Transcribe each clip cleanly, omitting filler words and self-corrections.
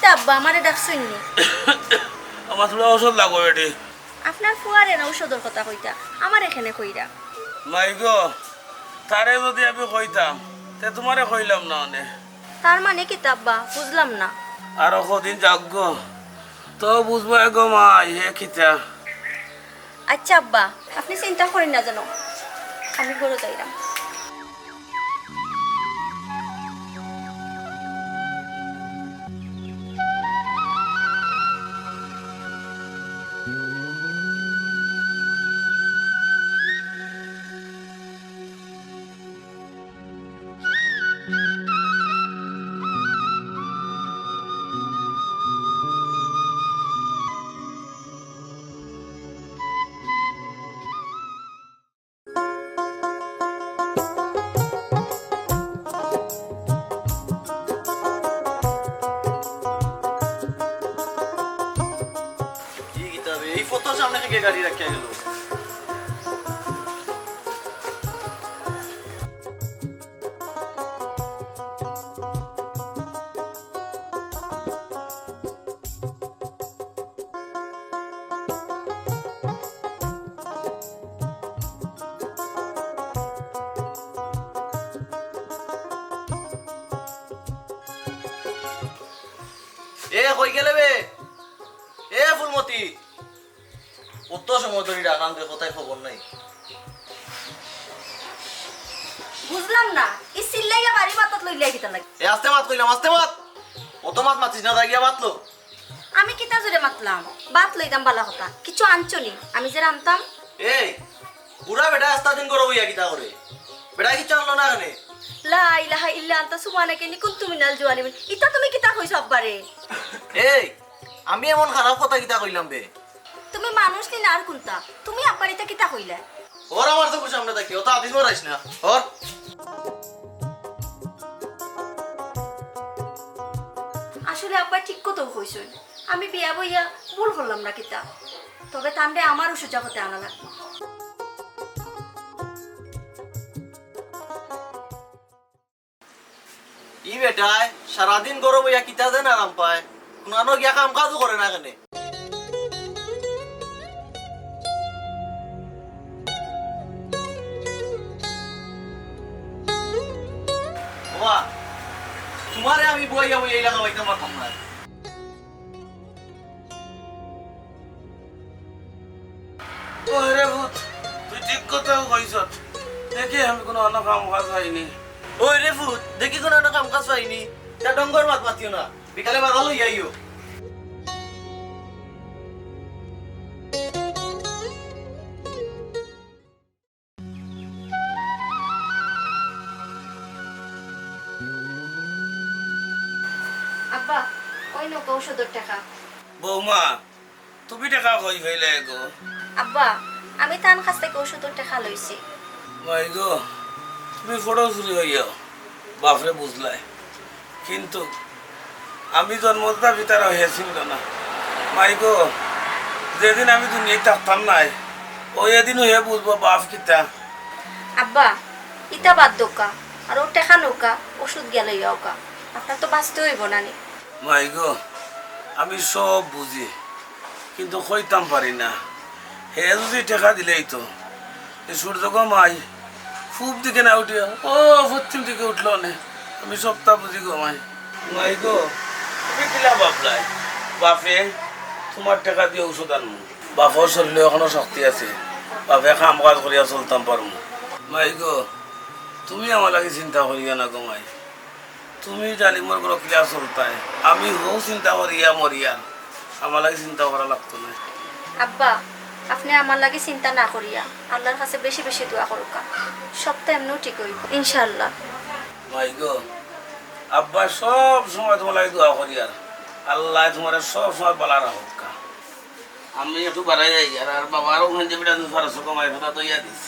কিতা আব্বা আমারে ডাকছেন নি? আমার তোরা ওষুধ লাগবে বেটি। আপনার ফুয়ারে না ঔষধের কথা কইতা আমার এখানে কইরা। মাই গো, তারে যদি আমি কইতাম তে তোমারে কইলাম না অনে। তার মানে কিতা আব্বা বুঝলাম না। আর কদিন যাক গো, তো বুঝবো গো মাই হে খিতা। আচ্ছা আব্বা আপনি চিন্তা করেন না জানো, আমি গরু যাইলাম। কি কিতাবে এই ফটোর সামনে থেকে গাড়ি রাখিয়া গেল। এ কই গেলে বে? এ ফুলমতি, কত সময় ধরে ডাকান রে, কোথায় খবর নাই? বুঝলাম না এই সিল্লাইয়া বাড়ি মাতত লইলা কিতা লাগে। এ আস্তে মাত কইলাম, আস্তে মাত। অত মাত মাতিস না, দাগিয়া মাতলো। আমি কিতা জোরে মাতলাম, বাত লইতাম বালা কথা, কিছু আনছনি আমি যে আনতাম। এই বুড়া বেটা আস্তা দিন করো ইয়া কিতা করে, বেটা কিছু আনলো না কেনে? লা ইলাহা ইল্লা আনতা সুবহানাকা ইন্নী কুনতু মিনাল জালিমিন। ইতা তুমি কিতা কইছ আব্বারে? এই আমি এমন খারাপ কথা কিতা কইলাম বে? তুমি মানুষ নি না আর কোনটা, তুমি আব্বার ইতা কিতা কইলা? ওর আমার তো সামনে থাকি, ওটা আদিস মরাইস না ওর। আসলে আব্বা ঠিক কথা কইছই, আমি বিয়া বইয়া ভুল করলাম না কিতা, তবে তান্ডে আমারও সোজা হতে আনা লাগবে। ই বেটায় সারাদিন গরম ইয়া কিতা দেন আরাম পায়, কোনো গিয়া কাম কাজও করে না কেনে? বাবা তোমারে আমি বইয়া বইয়া এই লাগা বাইতে পারতাম না। ওরে ভূত, তুই ঠিক কথা কইছ। দেখি আমি কোনো অন্য কাম কাজ হয়নি। ওই রে ফুট, দেখি কোনো একটা কাম কাজ পাইনি, তা ডঙ্গর মাত মাতিও না, বিকালে বাধা লইয়া আইও। আব্বা ওই নো ঔষধের টাকা। বৌমা, তুমি টাকা কই ফেলে গো? আব্বা আমি তার কাছ থেকে ঔষধের টাকা লইছি। মাই গো, তুমি ফটো চুরি হইয়াও বাপরে বুঝলাই, কিন্তু আমি জন্মদাতা পিতার হয়েছিল না। মাই গো, যেদিন আমি দুনিয়ায় থাকতাম নাই ওই এদিনও হে বুঝবো বাপ কিতা। আব্বা ইতা বাদ দোকা আর ও টাকা নৌকা ওষুধ গেল ইয়কা, আপনার তো বাঁচতে হইব না নি। মাই গো, আমি সব বুঝি কিন্তু কইতাম পারি না। হে যদি টাকা দিলেই তো এই সূর্য গো মাই খুব দিকে না উঠিয়া ও পশ্চিম দিকে উঠলো নে, আমি সবটা বুঝি গো মাই। মাই গো, তুমি কিলা বাপলাই? বাপে তোমার টাকা দিয়ে ঔষধ আনবো, বাপর শরীরে এখনো শক্তি আছে, বাপে কাম কাজ করিয়া চলতাম পারবো। মাই গো, তুমি আমার লাগে চিন্তা করিয়া না গো মাই। তুমি জানি মোর কোনো ক্রিয়া চলতায়, আমি হও চিন্তা করিয়া মরিয়া, আমার লাগে চিন্তা করা লাগতো না। আব্বা আপনি আমার লাগে চিন্তা না করিয়া আল্লাহর কাছে বেশি বেশি দোয়া করুকা, সবটা এমনিও ঠিক হইব ইনশাআল্লাহ। মাই গো, আব্বা সব সময় তোমার লাগে দোয়া করি, আর আল্লাহ তোমার সব সময় বলা রাখুক। আমি একটু বাড়াই যাই আর বাবারও ওখানে যে বেটা ফারস কমাই ফেলা তো ইয়া দিস,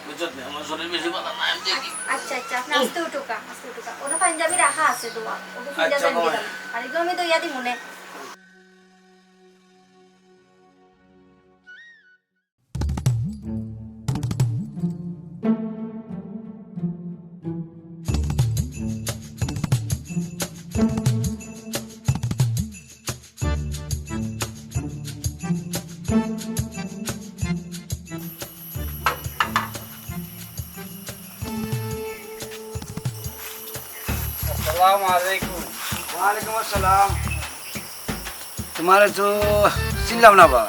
বুঝছো? আমার শরীর বেশি ভালো না, আমি দেখি। আচ্ছা আচ্ছা আপনি আস্তে উঠুকা, আস্তে উঠুকা, ওটা পাঞ্জাবি রাখা আছে দোয়া, ওটা আচ্ছা, ফিজা দেন বাবা। দিলাম আর এগুলো আমি তো ইয়া দি মনে। আসসালামু আলাইকুম। ওয়ালাইকুম আসসালাম। তোমার তো চিনলাম না বা,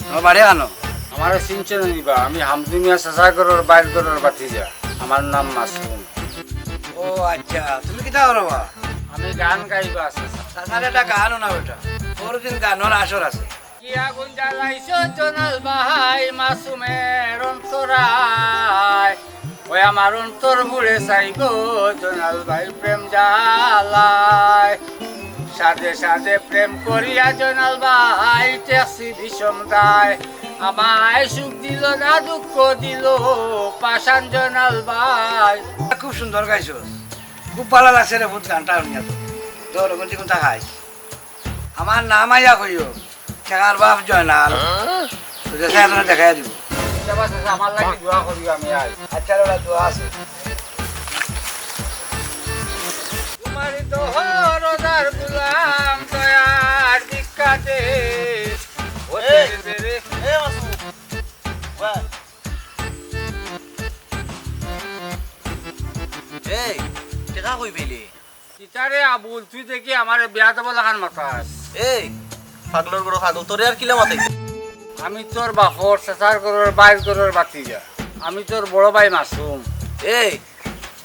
আমার বাড়ি আনো। আমার চিনছে নিবা, আমি হামদুমিয়া চাচাগরের বাইর গরের বাতিজা। আমার নাম মাসুম। ও আচ্ছা, তুমি কিতা করো বা? আমি গান গাইবা চাচা। চাচার একটা গানও না ওটা, পরদিন গানের আসর আছে। কি আগুন জ্বালাইছো জনাল বাহাই মাসুমের অন্তরায়, ওই আমার অন্তর মুড়ে চাই গো জনাল ভাই প্রেম জ্বালায়। সাধে সাধে প্রেম করিয়া জনাল ভাই টেসি বিষম দায়, আমায় সুখ দিল না দুঃখ দিল পাশান জনাল ভাই। খুব সুন্দর গাইছো, খুব ভালো লাগছে রে বহুত গানটা শুনিয়া। তো তোর কোন খাই আমার নাম আইয়া কইও ঠেকার বাপ জয়নাল, দেখাই দিব। আমার লাগে দোয়া করি আমি আই। আচ্ছা ওরা তো আছে। তোমার দোহরদার গুলাম দয়ার ভিক্ষাতে ও তেরে রে। এ মাসু ওয়া এই টেকা কই পেলি? কিতারে আবুল তুই দেখি আমার বিয়া দেবো লাগান মাতাস। এই পাগলর গরো খাদো তোরে আর কিলা মাথাই? আমি তোর বাপর চেঁচার গরুর বাইর গরুর বাতিজা, আমি তোর বড় ভাই মাসুম। এই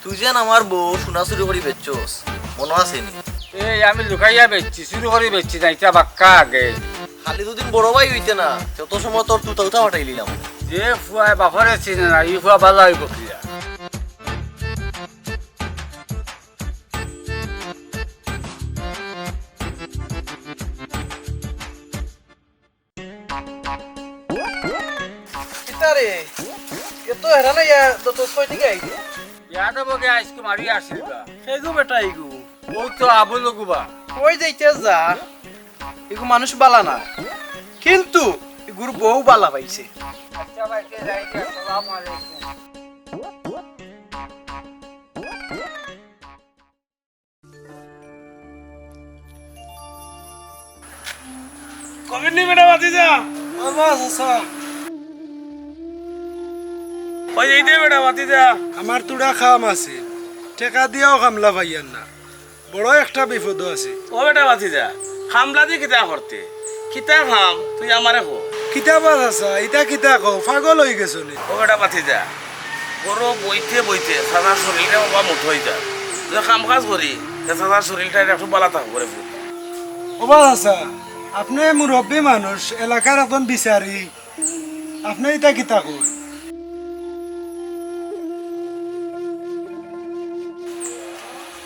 তুই যেন আমার বউ সোনা চুরি করি বেচছস, মনে আছে নি? এই আমি লুকাইয়া বেচছি, শুরু করে বেচছি না, এটা বাক্কা আগে। খালি দুদিন বড় ভাই হইতে না তত সময় তোর তুতা উঠা ফাটাই নিলাম। যে ফুয়ায় বাপরে চিনে না, ই ফুয়া ভালো হইব ক্রিয়া। কিতারে এত হেরানা ইয়া তো কই থেকে আইছে? বিয়া দেবো গে আজকে মারি আসিবা। হেগু বেটা ইগু ও তো আবুল গুবা। কই যাইতে যা, ইগু মানুষ বালা না, কিন্তু ইগুর বউ বালা পাইছে। আচ্ছা ভাই কে যাইতে, আসসালামু আলাইকুম। কবির নি বেটা বাতি যা ওই এই দে বেটা বাতি যা। আমার তোরা খাম আছে, টেকা দিয়াও কামলা পাইয়ান না, বড় একটা বিপদ আছে। ও বেটা বাতি যা, খামলা দি কিতা করতে কিতা খাম তুই আমারে হো। কিতাবাত আছা ইটা কিতা কও, পাগল হয়ে গেছো নি? ও বেটা বাতি যা, বড় বইতে বইতে সাদা শরীরটা বাবা মুঠ হয়ে যায়, যদি কাম কাজ করি সাদা শরীরটা একটু বালা থাকবো রে ফুল। ওবা আছা, আপনি মুরব্বী মানুষ, এলাকার এখন বিচারি, আপনি ইটা কিতা কই?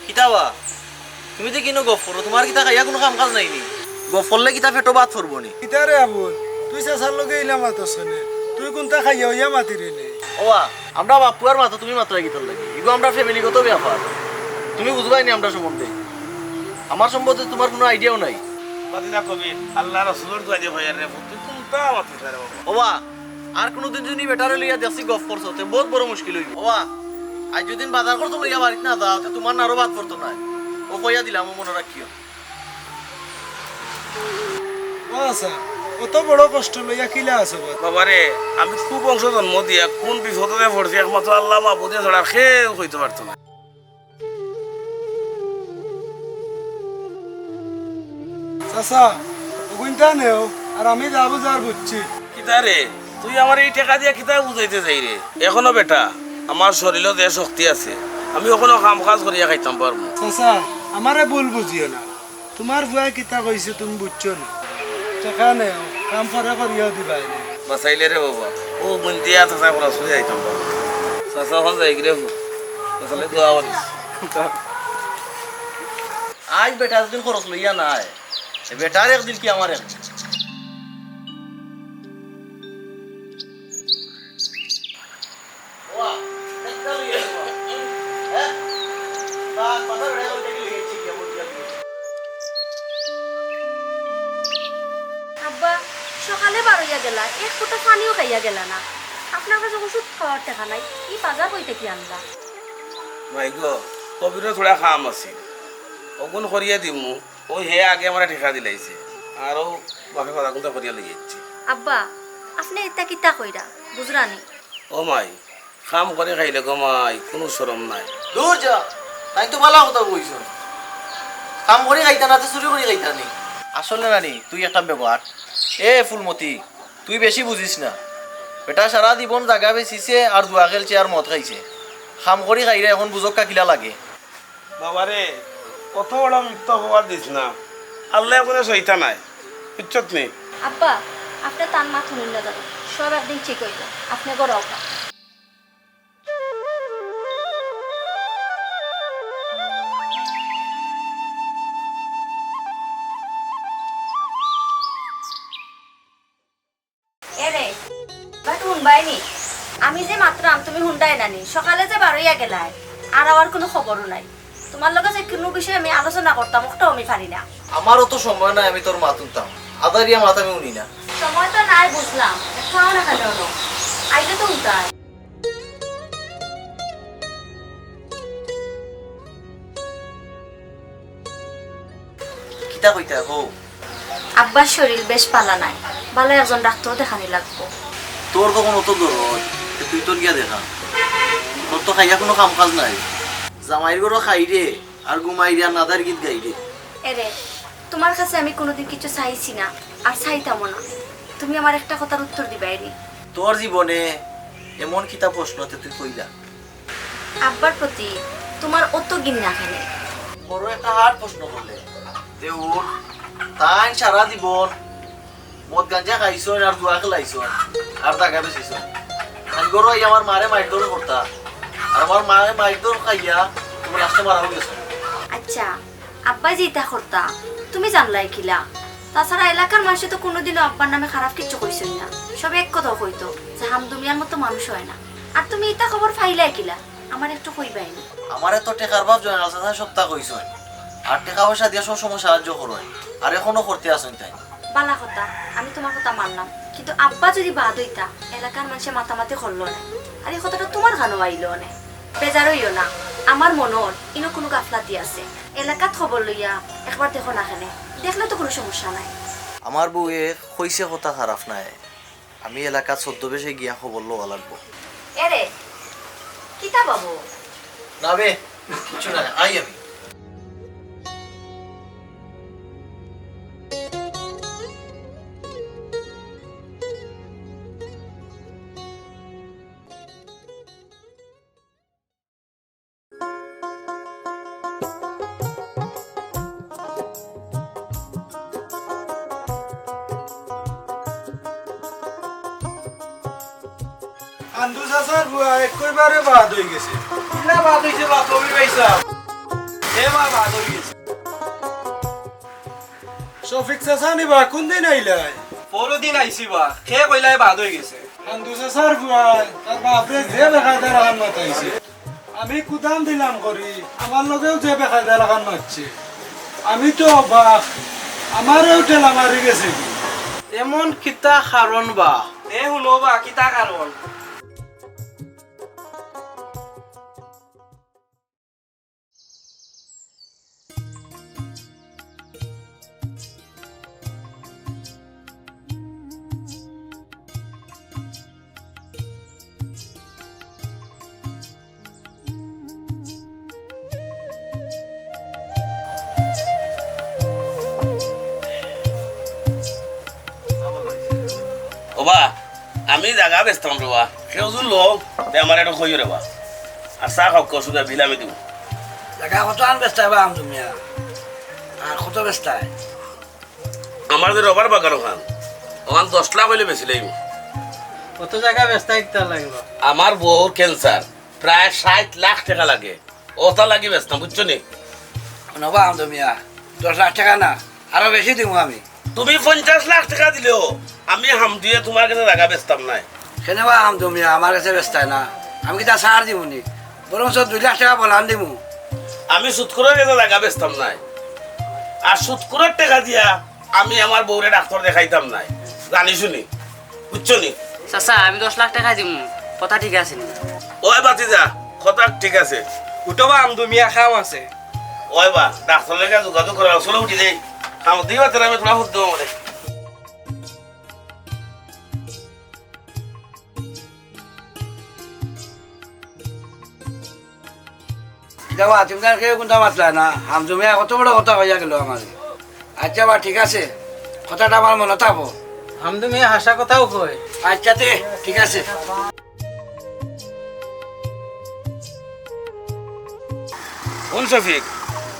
কিতাবা তুমি তো কিনো গফর, তোমার কিতা খাইয়া কোনো কাম কাজ নাই নি? গফরলে কিতা ফেটো বাদ ফরবো নি? কিতা রে আবুল, তুই চেঁচার লগে ইলা মাতছ নে, তুই কোনটা খাইয়া হইয়া মাতি রে নে? ওয়া আমরা বাপু আর মাতো তুমি মাত্র গীতর লাগে, ইগো আমরা ফ্যামিলিগত ব্যাপার, তুমি বুঝবাই নি আমরা সম্বন্ধে। আমার সম্বন্ধে তোমার কোনো আইডিয়াও নাই। বাতি যা কবির আল্লাহ রসুলের দোয়া দিয়ে ভাইয়ার রে ফুল, তুই কোনটা মাতি রে বাবা। ওয়া আর কোনোদিন যদি বেটারে লইয়া দেখছি গফ করছো তে বহুত বড় মুশকিল হইব। ওয়া আজ যদি বাজার করতো লইয়া বাড়িত না যাও তে তোমার না আরো বাদ পড়তো না। ও কইয়া দিলাম, ও মনে রাখিও। ও আচ্ছা, অত বড় কষ্ট লইয়া কিলা আছো বাদ? বাবারে আমি খুব বংশ জন্ম দিয়া কোন বিপদে পড়ছি একমাত্র আল্লাহ মাহবুদে ছাড়া কেউ হইতে পারতো না। চাচা ওগুনটা নেও, আর আমি যাবো যার বুঝছি। কিতা রে তুই আমার এই টাকা দিয়া কিতা বুঝাইতে যাই রে? এখনো বেটা আমার শরীরও যে শক্তি আছে, আমি ওখানে কাম কাজ করিয়া খাইতাম পারবো। চাচা আমারে ভুল বুঝিও না, তোমার ভুয়া কিতা কইছে তুমি বুঝছো না। টাকা নেও, কাম পরে করিয়াও দিবা এনে। বাঁচাইলে রে বাবা, ও মন্দিয়া চাচা করা শুয়ে যাইতাম পারবো। চাচা ওখান যাই রে চাচালে দোয়া করিস। আজ বেটা একদিন খরচ লইয়া নাই, বেটার একদিন কি আমার একদিন। ওয়া একটা লইয়া হ্যাঁ তা কথা রে ওইটা কি লইছি কি আমল দিয়া দিও। আব্বা সকালে বারোইয়া গেলা, এক ফোঁটা পানিও খাইয়া গেলা না। আপনার কাছে ওষুধ খাওয়ার টাকা নাই, এই বাজার কইতে কি আনলা? ভাই গো কবিরও থোড়া কাম আছে, অগুন করিয়া দিমু, ওই হে আগে আমার ঠেকা দিলাইছে, আরও বাকি কথা কোনটা করিয়া লই যাচ্ছি। আব্বা আপনি এটা কিতা কইরা বুঝরানি? ও মাই কাম করে খাইলে গো মাই কোনো শরম নাই। দূর যা, তাই তো ভালো কথা কইছো। কাম করে খাইতা না তো চুরি করে খাইতা নি আসলে নানি তুই একটা ব্যবহার ফুলমতি তুই বেশি বুঝিস না বেটা সারা জীবন জাগা বেচিছে আর জুয়া খেলছে আর মদ খাইছে কাম করে খাইরে এখন বুঝক কাকিলা লাগে বাবারে কত বড় মিথ্যা অপবাদ দিস না আল্লাহ কোনো সইতা নাই বুঝছত নি আব্বা আপনি তার মাথা শুনুন না যাবেন সব একদিন ঠিক হইব আপনি গড়াও কা এরে বাট হুনবাইনি আমি যে মাত্রাম তুমি হুন্ডাই নানি সকালে যে বারইয়া গেলাই আর আমার কোনো খবরও নাই তোমার লগে যে কোনো বিষয়ে আমি আলোচনা করতাম ওটাও আমি পারি না আমারও তো সময় নাই আমি তোর মা তুলতাম আদারিয়া মাথা আমি উনি না সময় তো নাই বুঝলাম খাও না কেন আইলে তো উঠায় কিতা কইতা হো আব্বার শরীর বেশ পালা নাই ভালো একজন ডাক্তার দেখানি লাগবো তোর কখন অত দূর তুই তোর গিয়া দেখা তোর তো খাইয়া কোনো কাম কাজ নাই জামাইর গরো খাই রে আর ঘুমাই রে আর নাদার গীত গাই রে এরে তোমার কাছে আমি কোনোদিন কিছু চাইছি না আর চাইতামও না তুমি আমার একটা কথার উত্তর দিবাইনি তোর জীবনে এমন কিতা প্রশ্নতে তুই কইলা আব্বার প্রতি তোমার অত গিন না খেলে বড় একটা হার্ড প্রশ্ন করলে দেউর তাই সারা জীবন মদ গাঞ্জা খাইছন আর জুয়া খেলাইছন আর টাকা বেচিছন আমি গরো আমার মারে মাইটর করতা আর আমার মারে মাইটর খাইয়া তোমার লাস্টে মারা হয়ে গেছো আচ্ছা আব্বা যেটা করতা তুমি জানলাই কিলা তাছাড়া এলাকার মানুষ তো কোনোদিনও আব্বার নামে খারাপ কিছু কইছই না সব এক কথা কইতো যে হামদুমিয়ার মতো মানুষ হয় না আর তুমি এটা খবর ফাইলাই কিলা আমার একটু কইবাইনি আমারে তো টেকার বাপ জয়নাল চাচা সপ্তাহ কইছন আর টাকা পয়সা দিয়া সব সময় সাহায্য করোয় আর এখনো করতে আসুন তাই বালা কথা আমি তোমার কথা মানলাম কিন্তু আব্বা যদি বাদ হইতা এলাকার মানুষে মাতামাতি করলো না আর এই কথাটা তোমার গানও আইলো না বেজার হইও না আমার মনত ইনো কোনো গাফলাতি আছে এলাকাত খবর লইয়া একবার দেখো না খানে দেখলে তো কোনো সমস্যা নাই আমার বউয়ে কইছে কথা খারাপ নাই আমি এলাকা ছদ্মবেশে গিয়া খবর লওয়া লাগবো এরে কিতা বাবু না বে কিছু না আই আমি আন্দু চাচার বুয়া একবারে বাদ হয়ে গেছে কিনা বাদ হয়েছে বা তুমি পাইছা এ মা বাদ হয়ে গেছে শফিক চাচা নিবা কোন দিন আইলাই পরদিন আইছি বা খেয়ে কইলাই বাদ হয়ে গেছে আন্দু চাচার বুয়া তার বাপরে যে বেকায়দার আগান মাতাইছে আমি কুদাম দিলাম করি আমার লগেও যে বেকায়দার আগান মারছে আমি তো অবাক আমারও ঠেলা মারি গেছে কি এমন কিতা কারণ বা এ শুনো বা কিতা কারণ ওবা আমি জাগা বেচতাম রবা কেউ যদি লোক আমার এটা কইও রেবা আর চা খাও কসুগা বিল আমি দিব জায়গা কত আন বেচতাই বা আম তুমি আর কত বেচতাই আমার যে রবার বাগান ওখান ওখান 10 লাখ হইলে বেশি লাগবে কত জায়গা ব্যস্ত ইত্যা লাগবে আমার বউর ক্যান্সার প্রায় 60 লাখ টাকা লাগে ওটা লাগি বেচতাম বুঝছো নি নবা আম তুমি 10 লাখ টাকা না আরো বেশি দিব আমি তুমি 50 লাখ টাকা দিলেও আমি হাম দিয়ে তোমার কাছে জায়গা বেচতাম নাই কেনেবা আম তুমি আমার কাছে বেচতাই না আমি কি তা সার দিব নি বরং 2 লাখ টাকা বলান দিব আমি সুৎকুরের কাছে জায়গা বেচতাম নাই আর সুৎকুরের টাকা দিয়া আমি আমার বউরে ডাক্তার দেখাইতাম নাই জানি শুনি বুঝছো নি চাচা আমি 10 লাখ টাকা দিম কথা ঠিক আছে নি ওই বাতিজা কথা ঠিক আছে উঠবা আমদুমিয়া খাম আছে ওই বা ডাক্তার লেগে যোগাযোগ করা চলো উঠি দেই খাম দিবা তাহলে আমি তোরা শুদ্ধ আমাদের যাওয়া তুমি তার কেউ কোনটা মাতলা না হামজুমে কত বড় কথা হইয়া গেল আমার। আচ্ছা বা ঠিক আছে, কথাটা আমার মনে থাকবো। আমদুমি হাসা কথাও কয়। আচ্ছা তে ঠিক আছে। কোন শফিক,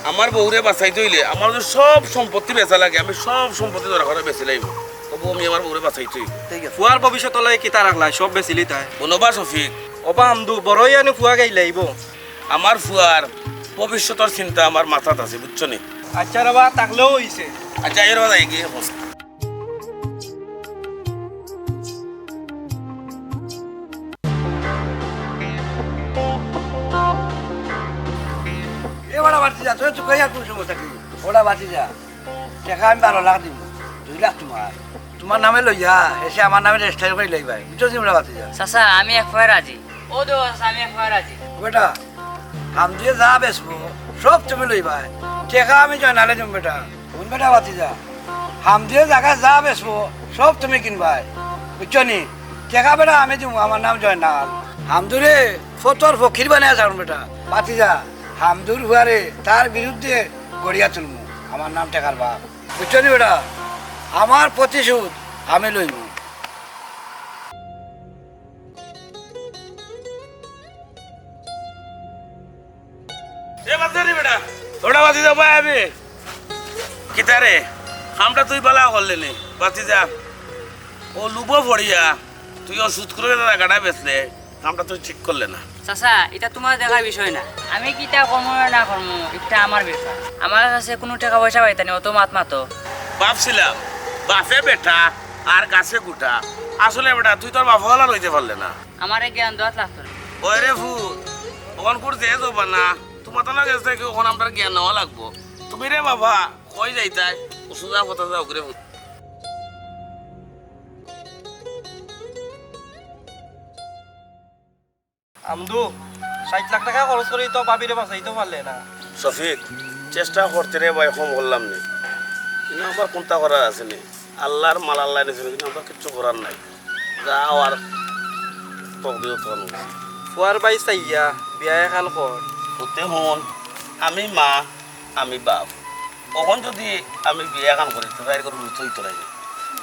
আমার বউরে বাঁচাইতে হইলে আমার যে সব সম্পত্তি বেচা লাগে, আমি সব সম্পত্তি দরকার হয় বেচে লাইব, তবু আমি আমার বউরে বাঁচাইতে হইব। ফুয়ার ভবিষ্যৎ লয় কিতা রাখলা সব বেচিলি তাই। বনবা শফিক, অবা আমদু বড়ই আনি ফুয়া গাই লাইব। আমার ফুয়ার ভবিষ্যতের চিন্তা আমার মাথাত আছে, বুঝছো নি? আচ্ছা রাবা তাকলেও হইছে। আচ্ছা এর বাজাই গিয়ে এখন এ ওরা বাড়তি যা, তুই তো কইয়া কোন সমস্যা কি? ওরা বাড়তি যা, টাকা আমি 12 লাখ দিব, 2 লাখ তোমার। তোমার নামে লইয়া এসে আমার নামে রেজিস্টার করে লইবাই, বুঝছো নি? ওরা বাড়তি যা চাচা আমি এক ফুয়া রাজি। ও দো চাচা আমি এক ফুয়া রাজি। বেটা, হাম দিয়ে যা বেচবো সব তুমি লইবাই, টাকা আমি জয়নালে দিম বেটা। কোন বেটা বাড়তি যা, হাম দিয়ে জায়গা যা বেচবো সব তুমি কিনবাই, বুঝছো নি? টাকা বেটা আমি দিব, আমার নাম জয়নাল। হামদুরে ফতর ফকির বানিয়ে যাও বেটা। বাতি যা, হামদুর হুয়ারে তার বিরুদ্ধে গড়িয়া তুলমু, আমার নাম টেকার বাপ, বুঝছো নি বেটা? আমার প্রতিশোধ আমি লইব। এ বাচ্চা রে বেটা, ওটা বাতি যাও ভাই আমি কিতা রে, খামটা তুই বালা করলে নি বাতি যা। ও লুবো পড়িয়া তুই ওষুধ করে টাকাটা বেচলে, কামটা তুই ঠিক করলে না। চাচা এটা তোমার দেখার বিষয় না, আমি কিটা কর্ম না কর্ম এটা আমার ব্যাপার। আমার কাছে কোনো টাকা পয়সা পাইতানি, অত মাত মাতো। ভাবছিলাম বাপে বেটা আর গাছে গুটা, আসলে বেটা তুই তোর বাপ হলা রইতে পারলে না। আমার জ্ঞান দেওয়াত লাগতো না। ওই রে ফুট, ওখান করতে যাবা না, তোমার তো না গেছে কি ওখানে আমার জ্ঞান নেওয়া লাগবো। তুমি রে বাবা কই যাইতাই ওষুধা কথা যাও করে ফুট। আমদু 60 লাখ টাকা খরচ করে তো বাবিরে বাঁচাইতে পারলে না। শফিক চেষ্টা করতে রে ভাই, কম বললাম নি, কিন্তু আমার কোনটা করার আছে নি, আল্লাহর মাল আল্লাহ নিয়েছিল, কিন্তু আমার কিচ্ছু করার নাই। যাও আর তকদিও তো ফুয়ার বাই চাইয়া বিয়া এখান কর। হতে হন আমি মা আমি বাপ, কখন যদি আমি বিয়ে কাম করি তো তাই করে রুই থইতো নাই।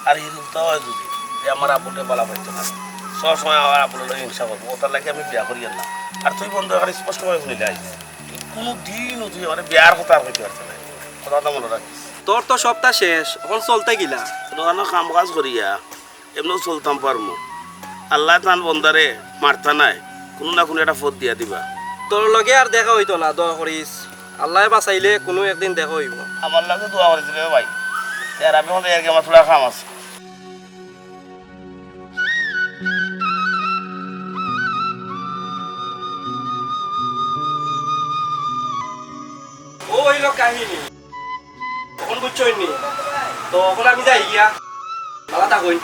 আর এই রুলটা হয় যদি যে আমার আপুটে বলা পাইতো না, সব সময় আমার আপুর হিংসা করবো, ওটার লাগে আমি বিয়া করি না। আর তুই বন্ধু এখন স্পষ্টভাবে শুনি যাই, কোনো দিনও তুই আমার বিয়ার কথা আর হইতে পারছে না, কথাটা মনে রাখিস। তোর তো সপ্তাহ শেষ, এখন চলতে গিলা। দোকানে কাম কাজ করিয়া এমনিও চলতাম পারমো। আল্লাহ তান বন্দারে মারতা নাই, কোনো না কোনো একটা ফোট দিয়া দিবা। তোর লগে আর দেখা হইতো না, দোয়া করিস আল্লাহ বাঁচাইলে কোনো একদিন দেখা হইব। আমার লাগে দোয়া করেছিল ভাই, আর আমি মনে হয় আমার থোড়া কাম আছে। ও হইল কাহিনী, তখন বুঝছই নি তো এখন আমি যাই গিয়া ভালো থাকুন।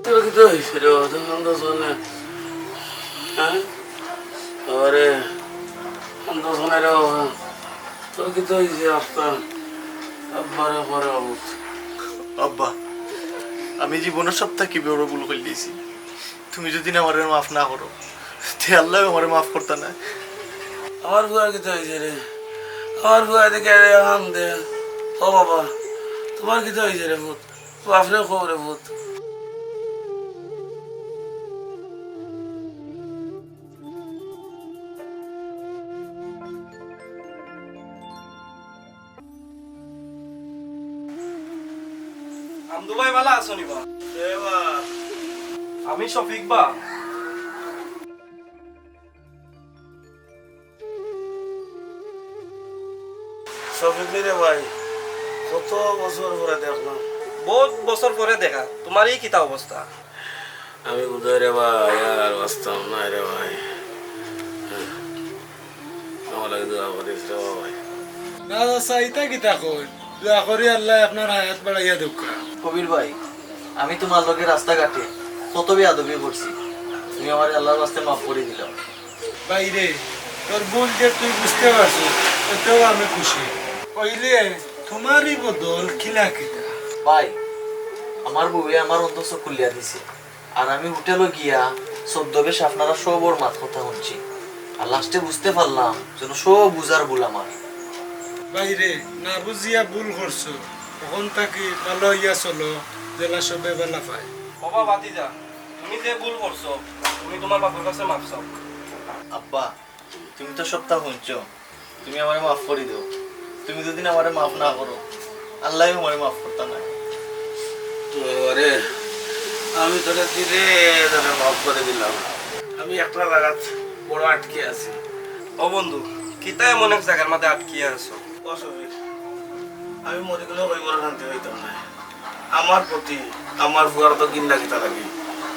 তোর কি তো হয়েছে রে, তখন তো শোনে হ্যাঁ আরে তো শোনে রে, তোর কি তো হয়েছে আফতার আব্বারে পরে অবুত। আব্বা, আমি জীবনের সপ্তাহে কি বড় ভুল করে দিয়েছি। তুমি যদি না আমার মাফ না করো তে আল্লাহ আমার মাফ করতে না। আমার বুয়ার কি তো হয়েছে রে, আমার বুয়া দেখে রে হাম দে। ও বাবা তোমার কি তো হয়েছে রে ভূত, বাপরে খবরে ভূত। আমদু ভাই ভালো আছো নিবা? আমি শফিক বা। শফিক রে ভাই, কত বছর পরে দেখলাম। বহুত বছর পরে দেখা, তোমারই কিতা অবস্থা? আমি উদয় রে ভাই আর বাঁচতাম না রে ভাই। লাগে দোয়া করিস রে ভাই। না চাইতা কিতা কই দোয়া করি আল্লাহ আপনার হায়াত বাড়াইয়া দোকা। কবির ভাই, আমি তোমার লগে রাস্তাঘাটে কত বেয়াদবি করছি, তুমি আমার আল্লাহর রাস্তায় মাফ করে দিলাম। বাইরে তোর ভুল যে তুই বুঝতে পারছো এতেও আমি খুশি। কইলে তোমারই বদল খিলা কিতা। ভাই, আমার বউয়ে আমার অন্তঃস্থ খুলিয়া দিছে, আর আমি হোটেলে গিয়া সদ্যবেশ আপনারা সব ওর মাত কথা শুনছি, আর লাস্টে বুঝতে পারলাম যেন সব বুঝার ভুল আমার। বাইরে না বুঝিয়া ভুল করছো, তখন তাকে ভালো হইয়া চলো, জেলা সবে বেলা পায়। বাবা বাতিজা, তুমি যে ভুল করছো তুমি তোমার বাপের কাছে মাপ চাও। আব্বা, তুমি তো সপ্তাহ শুনছো, তুমি আমারে মাফ করে দিও। তুমি যদি আমারে মাফ না করো, আল্লাহ আমারে মাফ করতে না। তোরে আমি তোরে ধীরে ধরে মাফ করে দিলাম। আমি একটা জায়গাত বড় আটকে আছি। ও বন্ধু, কিতা এমন এক জায়গার মধ্যে আটকিয়ে আছো? অসুবিধ আমি মরে গেলেও ওই বড় শান্তি হইতাম না। আমার প্রতি আমার বুয়ার তো গিন্না কিতা লাগে,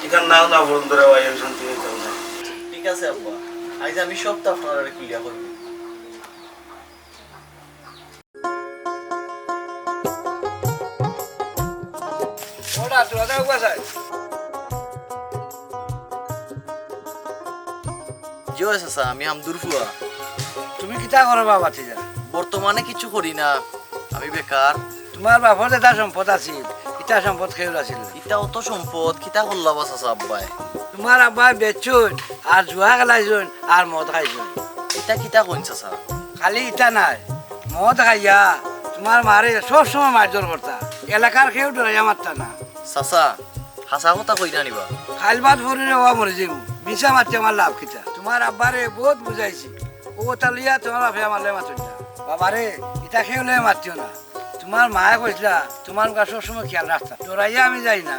এখান নাও না ফোন ধরে ভাই আমি শান্তি হইতাম না। ঠিক আছে আব্বা, আজ আমি সবটা আপনারা ক্লিয়ার করবো। ওটা তোরা উপাসায় জিও চাচা, আমি আমদুর ফুয়া। তুমি কিতা করো বাবা যা বর্তমানে কিছু করি না, আমি বেকার। তোমার বাপর এটা সম্পদ আছিল, ইটা সম্পদ খেয়ে আছিল। ইটা অত সম্পদ কিতা করলাম চাচা আব্বাই? তোমার আব্বা বেচুন আর জুয়া খেলাইছুন আর মদ খাইছুন। ইটা কিতা কইন চাচা? খালি ইটা নাই, মদ খাইয়া তোমার মারে সব সময় মারধর করতা, এলাকার কেউ ডরাইয়া মারতা না। চাচা হাসা কথা কই না নিবা? খাইল ভাত ভরিলে ওয়া মরে যাইব, মিশা মারতে আমার লাভ কিতা। তোমার আব্বারে বহুত বুঝাইছি, ও তা লিয়া তোমার বাপে আমার লে মাতুন না। বাবারে ইটা খেয়ে লে মারতিও না। তোমার মায়ে কইসলা তোমার কাছে সবসময় খেয়াল রাখতা, ডরাইয়া আমি যাই না।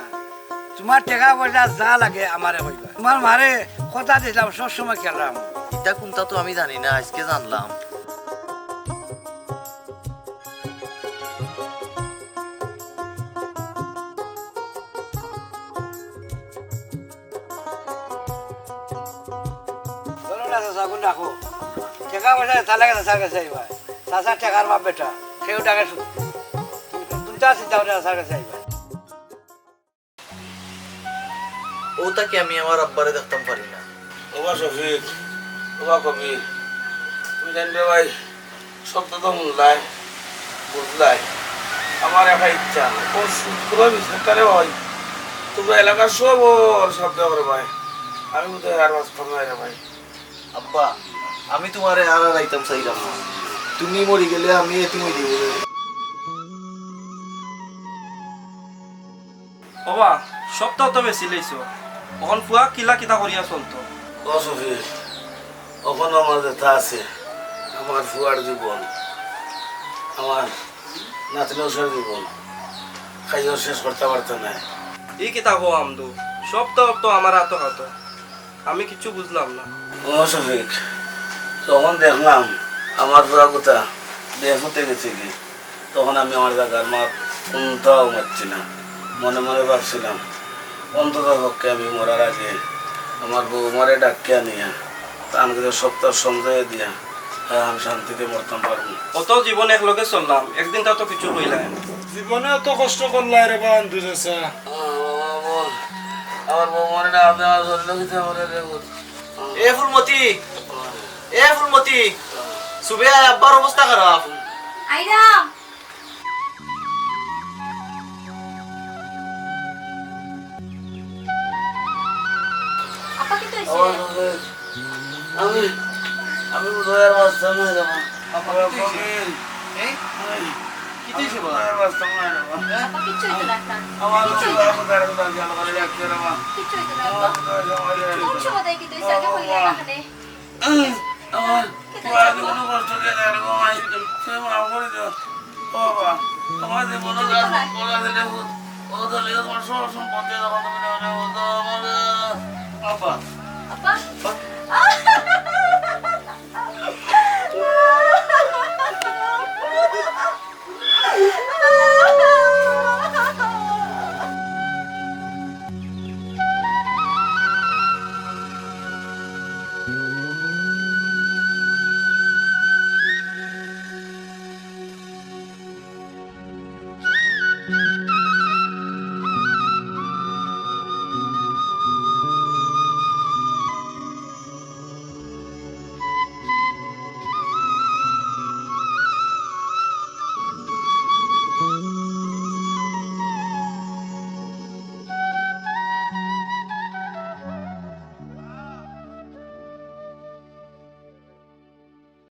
তোমার টাকা পয়সা যা লাগে আমারে কইবা। তোমার মারে কথা দিলাম সবসময় খেয়াল রাখবো। ইটা কোনটা তো আমি জানি না, আজকে জানলাম। চলো না চাচা, কোন রাখো টাকা পয়সা তাহলে চাচার কাছে আইবা। চাচা টাকার বাপ বেটা, সেও টাকা দুটা চিন্তা করে চাচার কাছে আইবা। ও তাকে আমি আমার আব্বারে দেখতাম পারি না। ওবা শফিক, ওবা কবির, তুমি জানবে ভাই শব্দ তো শুনলাই বুঝলাই। আমার একটা ইচ্ছা ও শুক্র বিশেষকারে হয় তোমরা এলাকার সব ওর শব্দ করে ভাই। আমি বোধহয় আর বাঁচতাম না রে ভাই। আব্বা, আমি তোমারে আর আইতাম চাইলাম না। তুমি মরি গেলে আমি এতিম হই দিব। বাবা সপ্তাহ তো বেশি লইছো, এখন ফুয়া কিলা কিতা করিয়া চলতো? ও শফিক, ওখানে আমার যেটা আছে, আমার ফুয়ার জীবন, আমার নাতনির জীবন খাইও শেষ করতে পারতো না। এই কিতা হো আমদু, সপ্তাহ তো আমার হাত হাত, আমি কিছু বুঝলাম না। ও শফিক, তখন দেখলাম আমার পুরা কথা দেহ হতে গেছে কি, তখন আমি আমার জায়গার মা কোনটাও মারছি না। মনে মনে ভাবছিলাম অন্তত পক্ষে আমি মরার আগে আমার বউ মারে ডাকিয়া নিয়া আমাকে সপ্তাহ সঞ্চয় দিয়া আমি শান্তিতে মরতাম পারবো। কত জীবন একলগে চললাম, একদিন তা তো কিছু হইলাই। জীবনে এত কষ্ট করলাই রে বান্ধু চাচা। আমার বউ মারে ডাক দেওয়ার জন্য কিছু আমার এ ফুলমতি, এ ফুলমতি, সুবে আব্বার অবস্থা খারাপ। আইরাম, আপা কি হইছে? আমি আমি বোধহয় আর বাঁচতাম না রে মা। কি দিছে বাবা? আর বাঁচতাম না রে মা। আপা কিচ্ছু হইতো না একটা। আমার কিচ্ছু বউ হইতো না। আর কোথায় কোথায় গেল করে ডাকছে রে মা। কিচ্ছু হইতো না আপা। কোন সময় দেয় কি তুই আগে হইলে না খানে? আমার পুরা জীবনে কষ্ট দিয়ে দেয় রে মা। সে মা করে দিও। ও বাবা, আমার জীবনে করা দিলে ও তাহলে তোমার সব সম্পত্তি যখন তুমি নেওয়া নেওয়া আমার আব্বা, আপা বাহ,